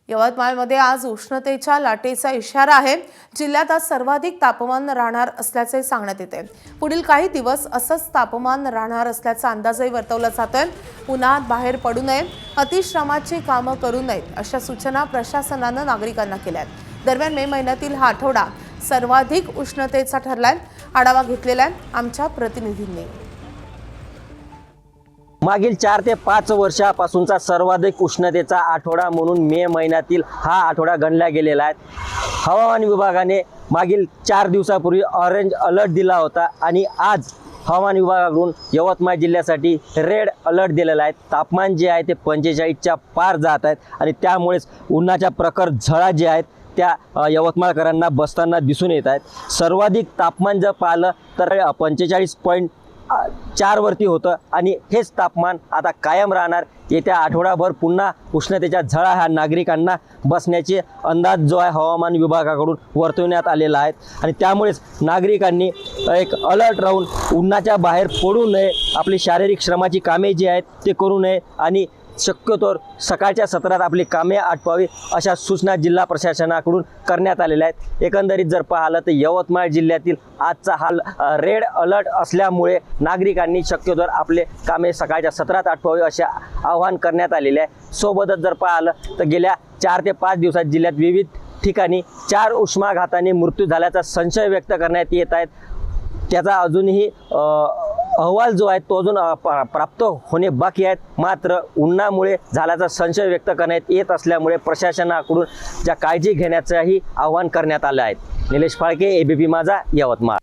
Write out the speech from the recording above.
यवतमाळमध्ये आज उष्णतेच्या लाटेचा इशारा आहे। जिल्ह्यात आज सर्वाधिक तापमान राहणार असल्याचे सांगण्यात येते। पुढील काही दिवस असंच तापमान राहणार असल्याचा अंदाजही वर्तवला जातोय। उन्हात बाहेर पडू नये, अतिश्रमाची कामं करू नयेत अशा सूचना प्रशासनानं नागरिकांना केल्या आहेत। दरम्यान मे महिन्यातील हा आठवडा सर्वाधिक उष्णतेचा ठरलाय। आढावा घेतलेला आहे आमच्या प्रतिनिधींनी। मागील 4 ते 5 वर्षापासूनचा सर्वाधिक उष्णतेचा आठवडा म्हणून मे महिन्यातील हा आठवडा गणला गेलेला आहे। हवामान विभागाने मागील 4 दिवसापूर्वी ऑरेंज अलर्ट दिला होता आणि आज हवामान विभागाकडून यवतमाळ जिल्ह्यासाठी रेड अलर्ट दिलेला आहे। तापमान जे आहे ते 45च्या पार जात आहेत आणि त्यामुळेच उन्हाच्या प्रखर झळा जे आहेत त्या यवतमाळकरांना बसताना दिसून येत आहेत। सर्वाधिक तापमान जर पाहिलं तर 45.4 वरती होतं आणि हेच तापमान आता कायम राहणार। येत्या आठवडाभर पुन्हा उष्णतेच्या झळा हा नागरिकांना बसण्याचे अंदाज जो आहे हवामान विभागाकडून वर्तवण्यात आलेला आहे आणि त्यामुळेच नागरिकांनी एक अलर्ट राहून उन्हाच्या बाहेर पडू नये, आपली शारीरिक श्रमाची कामे जी आहेत ते करू नये आणि शक्यतोवर सकाळच्या सत्रात आपली कामे आटपावी अशा सूचना जिल्हा प्रशासनाकडून करण्यात आलेल्या आहेत। एकंदरीत जर पाहिलं तर यवतमाळ जिल्ह्यातील आजचा हा रेड अलर्ट असल्यामुळे नागरिकांनी शक्यतोवर आपले कामे सकाळच्या सत्रात आटपावी असे आवाहन करण्यात आलेले आहे। सोबतच जर पाहिलं तर गेल्या 4 ते 5 दिवसात जिल्ह्यात विविध ठिकाणी 4 उष्माघाताने मृत्यू झाल्याचा संशय व्यक्त करण्यात येत आहेत। त्याचा अजूनही अहवाल जो आहे तो अजून प्राप्त होणे बाकी आहेत। मात्र उन्हामुळे झाल्याचा संशय व्यक्त करण्यात येत असल्यामुळे प्रशासनाकडून ज्या काळजी घेण्याचंही आवाहन करण्यात आलं आहे। निलेश फाळके, ABP माझा, यवतमाळ।